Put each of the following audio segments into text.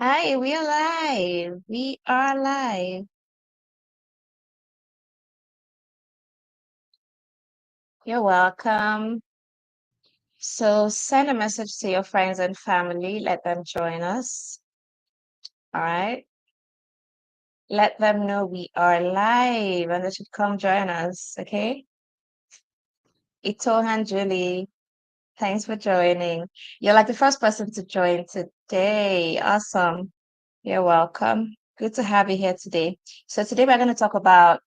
Hi, we are live. We are live. You're welcome. So send a message to your friends and family. Let them join us. All right. Let them know we are live and they should come join us. Okay. Ito and Julie, thanks for joining. You're like the first person to join today. Awesome. You're welcome. Good to have you here today. So today we're going to talk about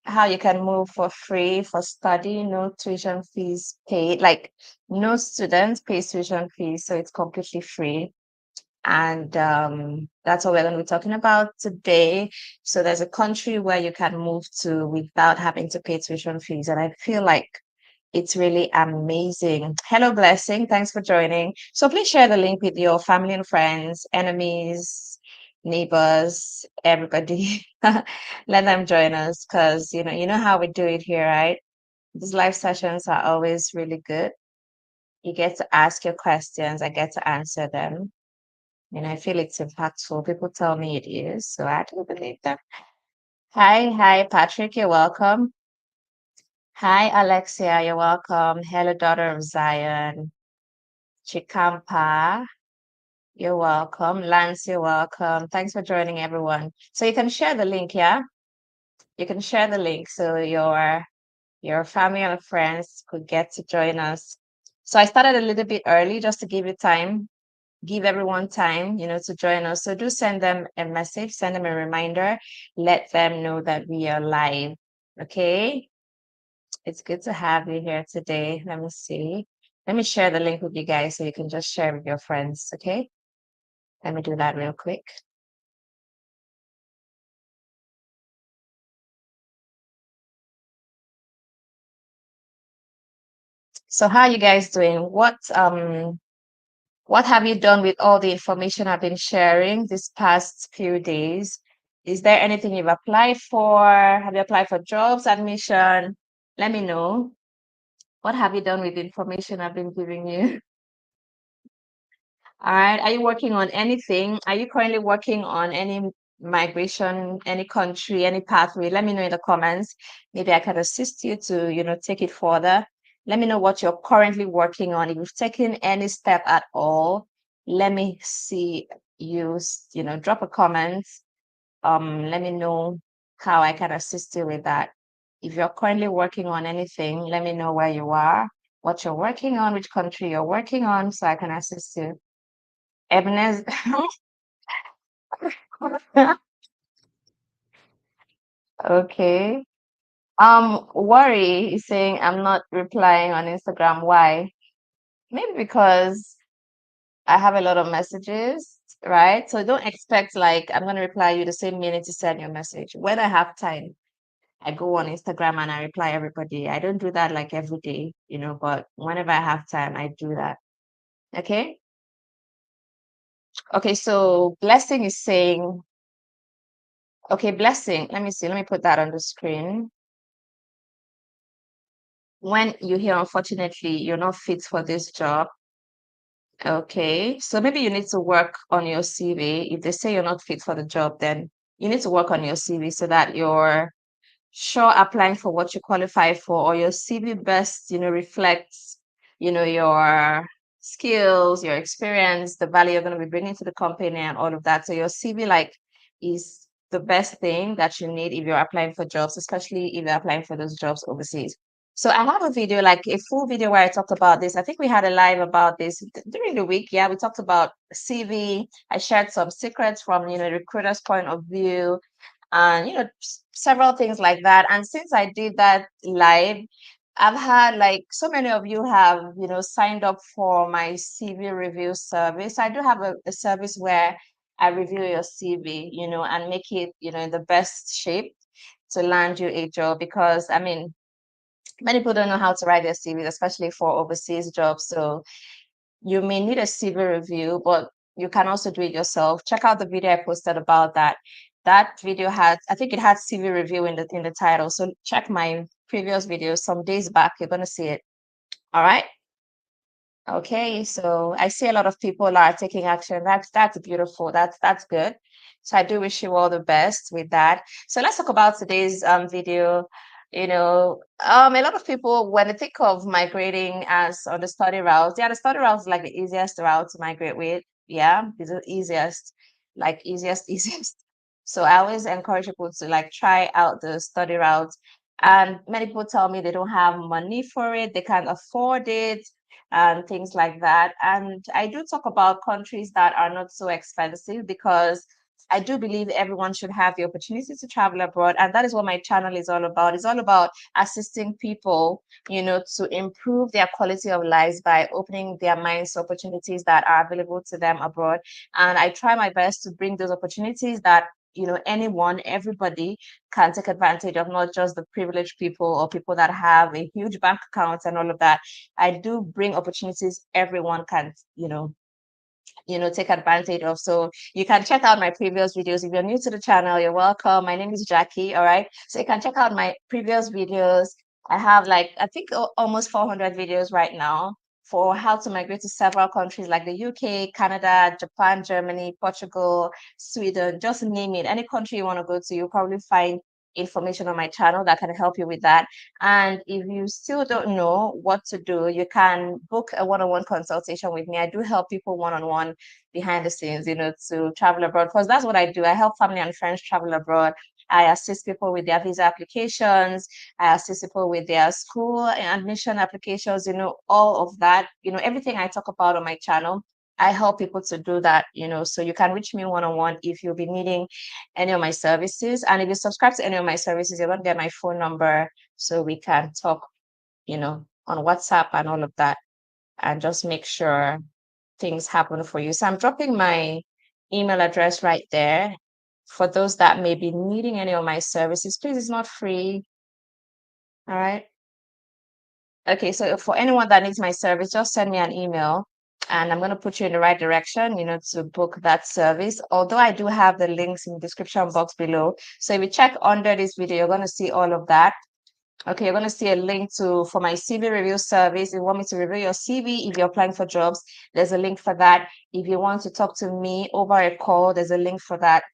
how you can move for free for study, no tuition fees paid. Like no student pays tuition fees, so it's completely free. And that's what we're going to be talking about today. So there's a country where you can move to without having to pay tuition fees, and I feel like it's really amazing. Hello, Blessing. Thanks for joining. So please share the link with your family and friends, enemies, neighbors, everybody. Let them join us because you know how we do it here, right? These live sessions are always really good. You get to ask your questions, I get to answer them. I feel it's impactful. People tell me it is, so I do believe them. Hi, Patrick, you're welcome. Hi, Alexia, you're welcome. Hello, daughter of Zion. Chikampa, you're welcome. Lance, you're welcome. Thanks for joining, everyone. So you can share the link, yeah? You can share the link so your family and friends could get to join us. So I started a little bit early just to give you time, give everyone time, to join us. So do send them a message, send them a reminder, let them know that we are live. Okay? It's good to have you here today. Let me see. Let me share the link with you guys so you can just share with your friends. Okay. Let me do that real quick. So how are you guys doing? What have you done with all the information I've been sharing this past few days? Is there anything you've applied for? Have you applied for jobs, admission? Let me know. What have you done with the information I've been giving you? All right. Are you working on anything? Are you currently working on any migration, any country, any pathway? Let me know in the comments. Maybe I can assist you to, take it further. Let me know what you're currently working on. If you've taken any step at all, let me see you, drop a comment. Let me know how I can assist you with that. If you're currently working on anything, let me know where you are, what you're working on, which country you're working on, so I can assist you. Ebenezer. Okay. Worry is saying I'm not replying on Instagram. Why? Maybe because I have a lot of messages, right? So don't expect like I'm gonna reply you the same minute you send your message. When I have time, I go on Instagram and I reply everybody. I don't do that like every day, but whenever I have time, I do that. Okay? Okay, so Blessing is saying, okay, Blessing, let me see, let me put that on the screen. When you hear, unfortunately, you're not fit for this job, okay, so maybe you need to work on your CV. If they say you're not fit for the job, then you need to work on your CV so that you're sure applying for what you qualify for, or your CV best, reflects, your skills, your experience, the value you're going to be bringing to the company, and all of that. So your CV, like, is the best thing that you need if you're applying for jobs, especially if you're applying for those jobs overseas. So I have a video, like a full video where I talked about this. I think we had a live about this during the week. Yeah, we talked about CV. I shared some secrets from, recruiter's point of view and several things like that. And since I did that live, I've had like so many of you have signed up for my CV review service. I do have a service where I review your CV, and make it in the best shape to land you a job, because I mean, many people don't know how to write their CVs, especially for overseas jobs. So you may need a CV review, but you can also do it yourself. Check out the video I posted about that. That video had, I think it had CV review in the title. So check my previous video some days back. You're gonna see it. All right. Okay, so I see a lot of people are taking action. That's beautiful. That's good. So I do wish you all the best with that. So let's talk about today's video. A lot of people when they think of migrating as on the study route, yeah, the study route is like the easiest route to migrate with. Yeah, it's the easiest, like easiest, easiest. So I always encourage people to like try out the study route. And many people tell me they don't have money for it, they can't afford it and things like that. And I do talk about countries that are not so expensive because I do believe everyone should have the opportunity to travel abroad. And that is what my channel is all about. It's all about assisting people, to improve their quality of lives by opening their minds to opportunities that are available to them abroad. And I try my best to bring those opportunities that anyone, everybody can take advantage of, not just the privileged people or people that have a huge bank account and all of that. I do bring opportunities everyone can, take advantage of. So you can check out my previous videos. If you're new to the channel, you're welcome. My name is Jackie. All right. So you can check out my previous videos. I have like, I think almost 400 videos right now for how to migrate to several countries like the UK, Canada, Japan, Germany, Portugal, Sweden, just name it. Any country you want to go to, you'll probably find information on my channel that can help you with that. And if you still don't know what to do, you can book a one-on-one consultation with me. I do help people one-on-one behind the scenes, to travel abroad, because that's what I do. I help family and friends travel abroad. I assist people with their visa applications. I assist people with their school and admission applications, all of that, everything I talk about on my channel. I help people to do that, so you can reach me one-on-one if you'll be needing any of my services. And if you subscribe to any of my services, you're going to get my phone number so we can talk, on WhatsApp and all of that, and just make sure things happen for you. So I'm dropping my email address right there for those that may be needing any of my services. Please, it's not free. All right. Okay, so for anyone that needs my service, just send me an email and I'm going to put you in the right direction, to book that service. Although I do have the links in the description box below. So if you check under this video, you're going to see all of that. Okay, you're going to see a link for my CV review service. If you want me to review your CV, if you're applying for jobs, there's a link for that. If you want to talk to me over a call, there's a link for that.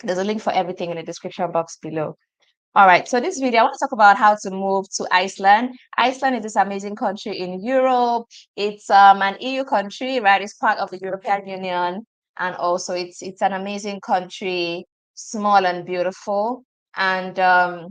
There's a link for everything in the description box below. All right, so this video, I want to talk about how to move to Iceland. Iceland is this amazing country in Europe. It's an EU country, right? It's part of the European Union. And also it's an amazing country, small and beautiful. And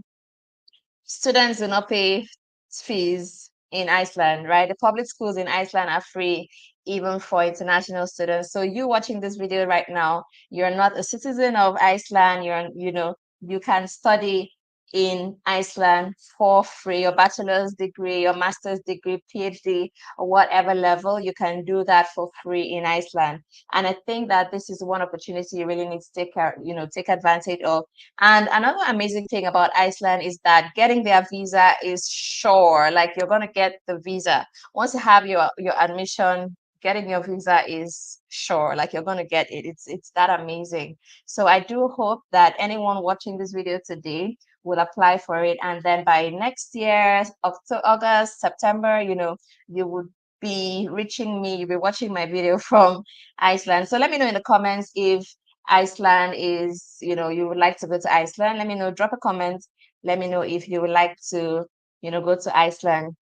students do not pay fees in Iceland, right? The public schools in Iceland are free, even for international students. So you watching this video right now, you're not a citizen of Iceland. You can study in Iceland for free. Your bachelor's degree, your master's degree, PhD, or whatever level, you can do that for free in Iceland. And I think that this is one opportunity you really need to take advantage of. And another amazing thing about Iceland is that getting their visa is sure. Like you're gonna get the visa. Once you have your admission, getting your visa is sure. Like you're gonna get it. It's that amazing. So I do hope that anyone watching this video today will apply for it. And then by next year, October, August, September, you would be reaching me, you'll be watching my video from Iceland. So let me know in the comments if Iceland is, you would like to go to Iceland. Let me know, drop a comment. Let me know if you would like to, go to Iceland.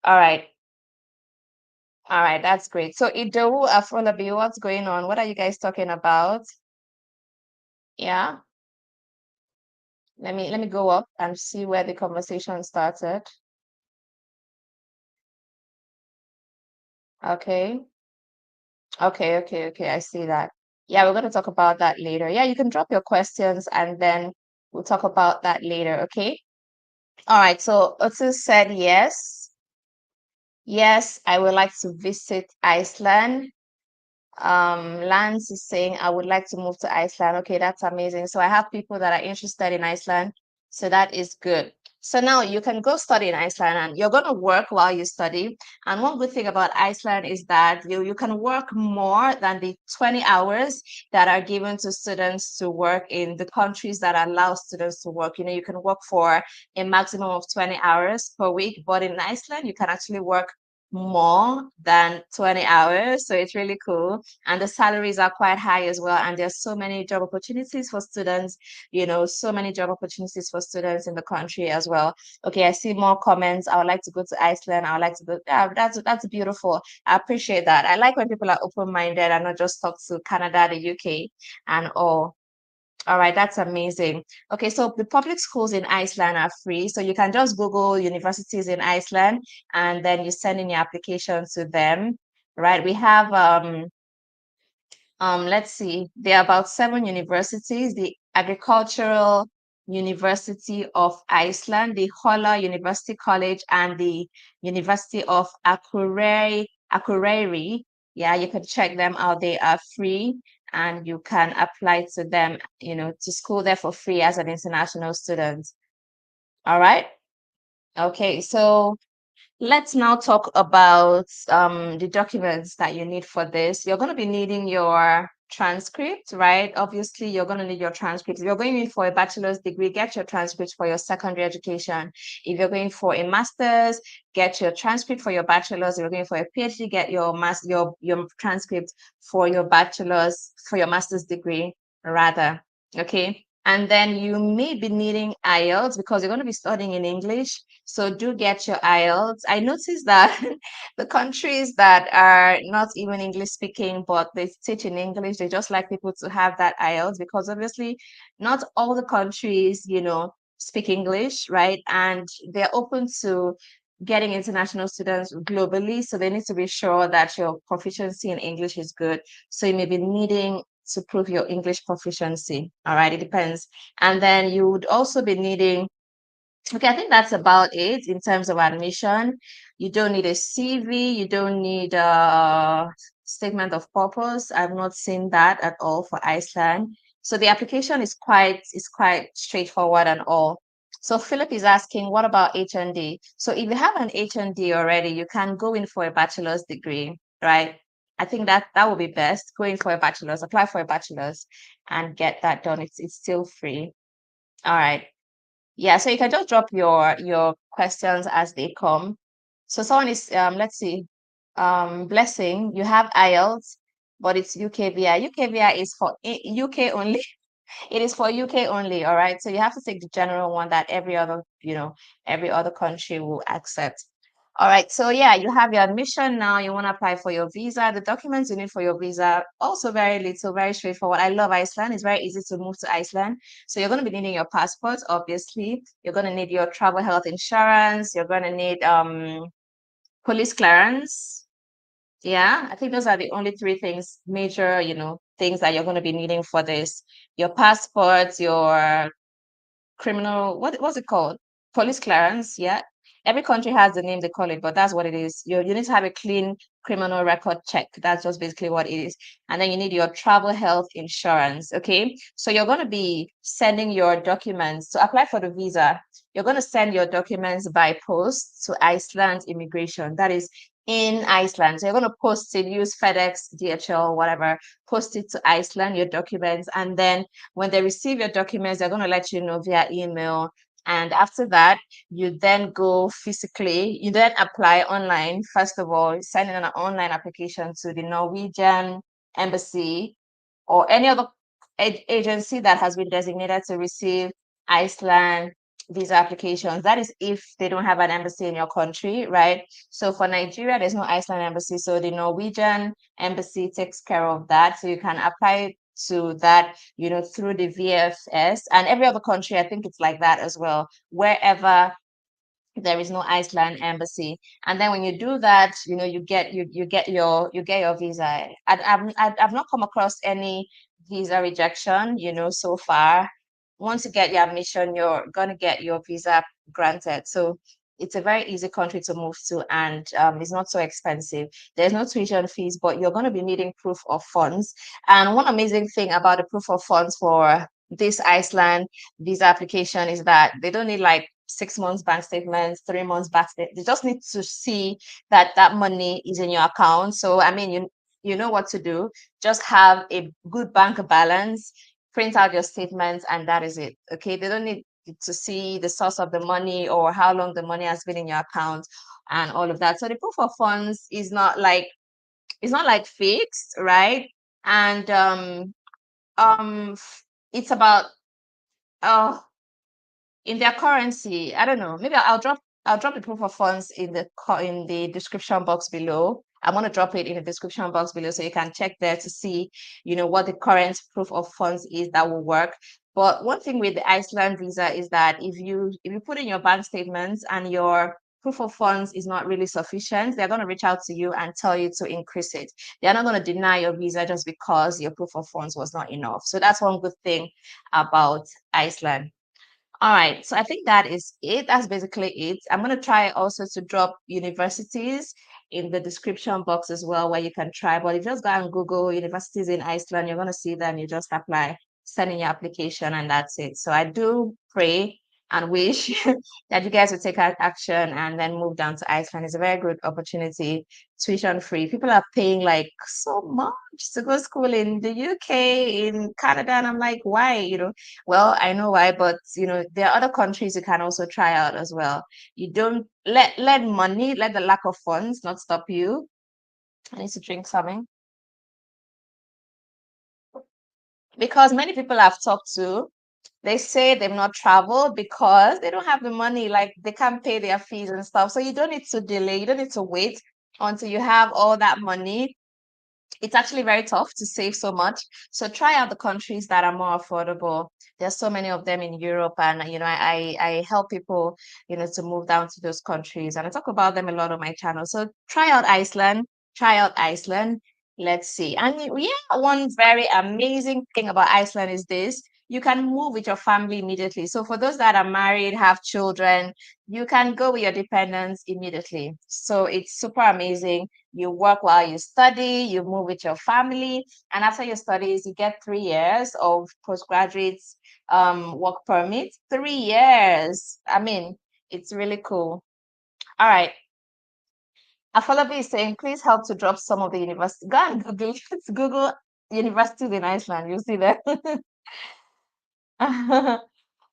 All right. All right, that's great. So Idowu Afrolabi, what's going on? What are you guys talking about? Yeah. Let me go up and see where the conversation started. Okay. Okay. I see that. Yeah, we're going to talk about that later. Yeah, you can drop your questions and then we'll talk about that later. Okay. All right. So Otis said yes. Yes, I would like to visit Iceland. Lance is saying I would like to move to Iceland. Okay, that's amazing. So I have people that are interested in Iceland. So that is good. So now you can go study in Iceland and you're going to work while you study. And one good thing about Iceland is that you can work more than the 20 hours that are given to students to work in the countries that allow students to work. You can work for a maximum of 20 hours per week, but in Iceland, you can actually work more than 20 hours. So it's really cool. And the salaries are quite high as well. And there's so many job opportunities for students, so many job opportunities for students in the country as well. Okay, I see more comments. I would like to go to Iceland. I would like to go. Yeah, that's beautiful. I appreciate that. I like when people are open-minded and not just talk to Canada, the UK, and all. All right, that's amazing. Okay, so the public schools in Iceland are free. So you can just Google universities in Iceland and then you send in your application to them. Right? We have let's see, there are about 7 universities: the Agricultural University of Iceland, the Hola University College, and the University of Akureyri. Yeah, you can check them out. They are free and you can apply to them, to school there for free as an international student. All right. Okay, so let's now talk about the documents that you need for this. You're going to be needing your transcript, right? Obviously, you're going to need your transcript. If you're going in for a bachelor's degree, get your transcript for your secondary education. If you're going for a master's, get your transcript for your bachelor's. If you're going for a PhD, get your transcript for your bachelor's, for your master's degree, rather. Okay. And then you may be needing IELTS because you're going to be studying in English. So do get your IELTS. I noticed that the countries that are not even English speaking, but they teach in English, they just like people to have that IELTS because obviously not all the countries, speak English, right? And they're open to getting international students globally. So they need to be sure that your proficiency in English is good. So you may be needing to prove your English proficiency. All right, it depends. And then you would also be needing, okay, I think that's about it in terms of admission. You don't need a CV, you don't need a statement of purpose. I've not seen that at all for Iceland. So the application is quite straightforward and all. So Philip is asking, what about HND? So if you have an HND already, you can go in for a bachelor's degree, right? I think that would be best. Go in for a bachelor's, apply for a bachelor's and get that done. It's still free. All right. Yeah, so you can just drop your questions as they come. So someone is let's see, Blessing, you have IELTS, but it's UKVI. UKVI is for UK only. It is for UK only, all right? So you have to take the general one that every other country will accept. All right, so yeah, you have your admission now. You want to apply for your visa. The documents you need for your visa, also very little, very straightforward. I love Iceland. It's very easy to move to Iceland. So you're going to be needing your passport, obviously. You're going to need your travel health insurance. You're going to need police clearance. Yeah, I think those are the only 3 things, major, things that you're going to be needing for this. Your passport, your criminal, what's it called? Police clearance, yeah. Every country has the name they call it, but that's what it is. You need to have a clean criminal record check. That's just basically what it is. And then you need your travel health insurance. Okay. So you're going to be sending your documents to apply for the visa. You're going to send your documents by post to Iceland immigration. That is in Iceland. So you're going to post it, use FedEx, DHL, whatever, post it to Iceland, your documents, and then when they receive your documents, they're going to let you know via email. And after that, you then go physically, you then apply online. First of all, send in an online application to the Norwegian embassy or any other agency that has been designated to receive Iceland visa applications. That is if they don't have an embassy in your country, right? So for Nigeria, there's no Iceland embassy. So the Norwegian embassy takes care of that. So you can apply to that, through the VFS, and every other country, I think it's like that as well, wherever there is no Iceland embassy. And then when you do that, you get your visa. I've not come across any visa rejection, so far. Once you get your admission, you're gonna get your visa granted. So it's a very easy country to move to, and it's not so expensive. There's no tuition fees, but you're going to be needing proof of funds. And one amazing thing about the proof of funds for this Iceland visa application is that they don't need like 6 months bank statements, 3 months bank statements. They just need to see that that money is in your account. So I mean, you know what to do. Just have a good bank balance, print out your statements, and that is it. Okay, they don't need to see the source of the money or how long the money has been in your account. and all of that. So the proof of funds is not like fixed, right? And it's about in their currency. I don't know. Maybe I'll drop the proof of funds in in the description box below. I'm gonna drop it in the description box below so you can check there to see, what the current proof of funds is that will work. But one thing with the Iceland visa is that if you put in your bank statements and your proof of funds is not really sufficient, they're gonna reach out to you and tell you to increase it. They're not gonna deny your visa just because your proof of funds was not enough. So that's one good thing about Iceland. All right, so I think that is it. That's basically it. I'm going to try also to drop universities in the description box as well, where you can try. But if you just go and Google universities in Iceland, you're going to see them. You just apply, send in your application, and that's it. So I do pray and wish that you guys will take action and then move down to Iceland. It's a very good opportunity, tuition free. People are paying like so much to go school in the UK, in Canada, and I'm like, why? Well, I know why, but there are other countries you can also try out as well. You don't let money, let the lack of funds not stop you. I need to drink something because many people I've talked to, they say they've not traveled because they don't have the money, like they can't pay their fees and stuff. So you don't need to delay, you don't need to wait until you have all that money. It's actually very tough to save so much. So try out the countries that are more affordable. There's so many of them in Europe, and I help people, to move down to those countries, and I talk about them a lot on my channel. So try out Iceland. Try out Iceland. Let's see. And yeah, one very amazing thing about Iceland is this. You can move with your family immediately. So for those that are married, have children, you can go with your dependents immediately. So it's super amazing. You work while you study, you move with your family, and after your studies, you get 3 years of postgraduate work permit. 3 years. I mean, it's really cool. All right. Afolabi is saying, please help to drop some of the university. Go and Google, Google universities in Iceland. You'll see that.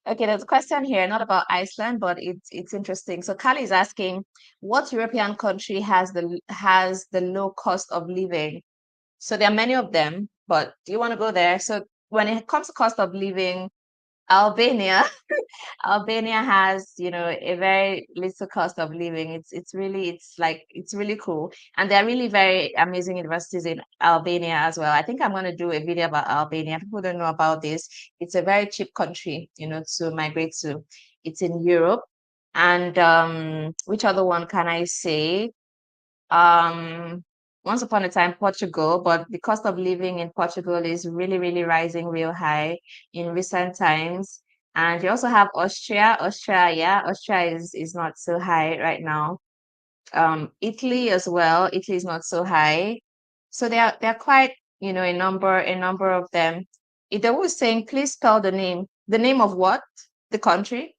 Okay, there's a question here, not about Iceland, but it's interesting. So Kali is asking, what European country has the low cost of living? So there are many of them, but do you want to go there? So when it comes to cost of living, Albania, Albania has, a very little cost of living. It's really cool. And there are really very amazing universities in Albania as well. I think I'm going to do a video about Albania. People don't know about this. It's a very cheap country, to migrate to. It's in Europe. And which other one can I say? Um, Once upon a time, Portugal, but the cost of living in Portugal is really, really rising real high in recent times. And you also have Austria. Austria is not so high right now. Italy as well. Italy is not so high. So they're quite, a number of them. If they were saying, please spell the name. The name of what? The country?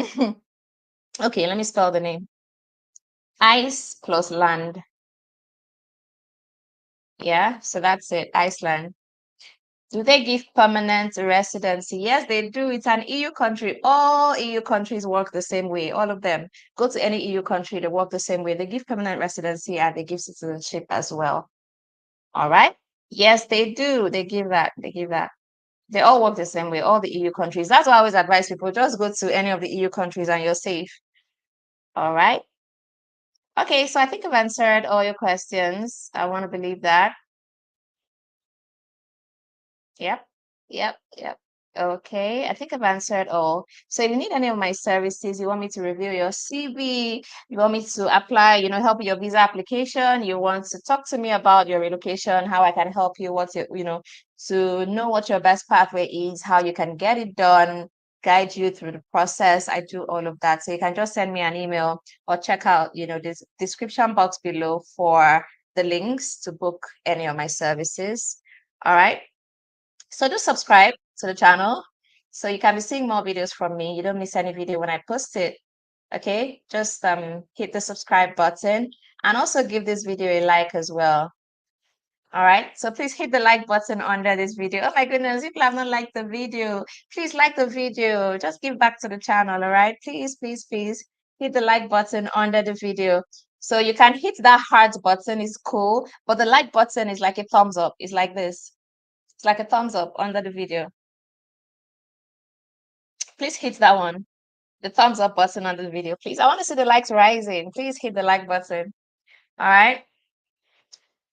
Okay, let me spell the name. Ice plus land. Yeah, so that's it, Iceland. Do they give permanent residency? Yes, they do. It's an EU country. All EU countries work the same way. All of them. Go to any EU country, they work the same way. They give permanent residency and they give citizenship as well. All right? Yes, they do. They give that. They give that. They all work the same way, all the EU countries. That's why I always advise people just go to any of the EU countries and you're safe. All right? Okay, so I think I've answered all your questions. I want to believe that. Yep, yep. Okay, I think I've answered all. So if you need any of my services, you want me to review your CV, you want me to apply, help with your visa application, you want to talk to me about your relocation, how I can help you, what's your, to know what your best pathway is, how you can get it done, guide you through the process. I do all of that. So you can just send me an email or check out, this description box below for the links to book any of my services. All right. So do subscribe to the channel so you can be seeing more videos from me. You don't miss any video when I post it. Okay, just hit the subscribe button and also give this video a like as well. All right, so please hit the like button under this video. Oh my goodness, people have not liked the video. Please like the video. Just give back to the channel. All right, please, please, please hit the like button under the video. So you can hit that heart button, is cool, but the like button is like a thumbs up. It's like this. It's like a thumbs up under the video. Please hit that one, the thumbs up button under the video. Please, I want to see the likes rising. Please hit the like button. All right.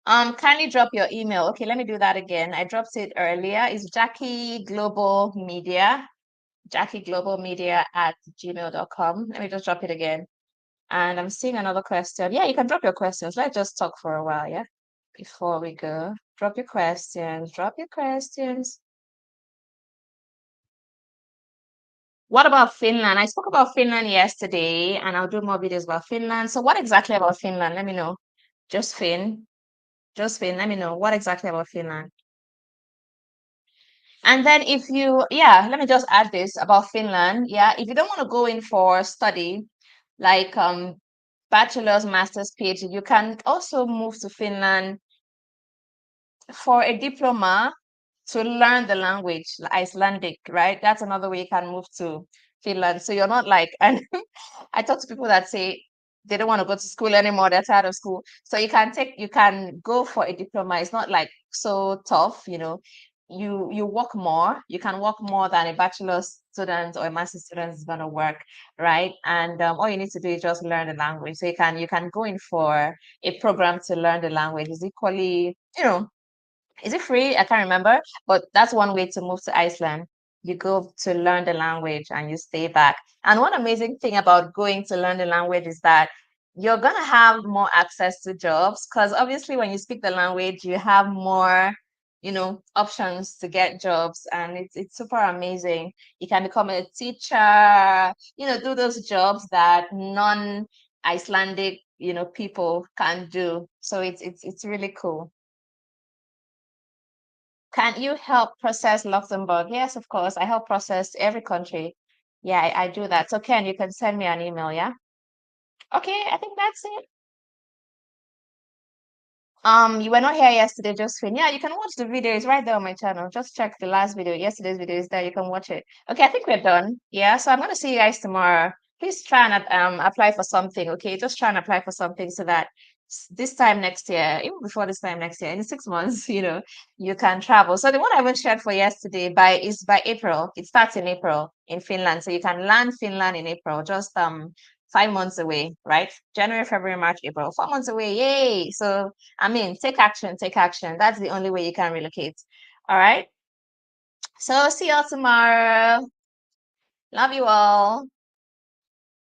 Kindly drop your email. Okay, let me do that again. I dropped it earlier. It's Jackie Global Media, JackieGlobalMedia@gmail.com. Let me just drop it again. And I'm seeing another question. Yeah, you can drop your questions. Let's just talk for a while, yeah? Before we go. Drop your questions. Drop your questions. What about Finland? I spoke about Finland yesterday, and I'll do more videos about Finland. So what exactly about Finland? Let me know. Just Finn. Just Finn. Let me know. What exactly about Finland? And then if you, yeah, let me just add this about Finland. Yeah, if you don't want to go in for study, like bachelor's, master's, PhD, you can also move to Finland for a diploma to learn the language, Icelandic, right? That's another way you can move to Finland. So you're not like, and I talk to people that say they don't want to go to school anymore, they're tired of school. So you can go for a diploma. It's not like so tough, you know. You work more, you can work more than a bachelor's student or a master's student is gonna work, right? And all you need to do is just learn the language. So you can go in for a program to learn the language. Is equally, is it free? I can't remember, but that's one way to move to Iceland. You go to learn the language and you stay back. And one amazing thing about going to learn the language is that you're gonna have more access to jobs because obviously when you speak the language, you have more, options to get jobs, and it's super amazing. You can become a teacher, do those jobs that non-Icelandic, people can do. So it's really cool. Can you help process Luxembourg? Yes, of course. I help process every country. Yeah, I do that. So Ken, you can send me an email, yeah? Okay, I think that's it. You were not here yesterday, Josephine. Yeah, you can watch the video. It's right there on my channel. Just check the last video. Yesterday's video is there. You can watch it. Okay, I think we're done. Yeah, so I'm gonna see you guys tomorrow. Please try and apply for something. Okay, just try and apply for something so that this time next year, even before this time next year, in 6 months, you can travel. So the one I even shared for yesterday is by April. It starts in April in Finland, so you can land Finland in April. Just 5 months away, right? January, February, March, April, 4 months away. Yay! So I mean, take action, take action. That's the only way you can relocate. All right. So see y'all tomorrow. Love you all.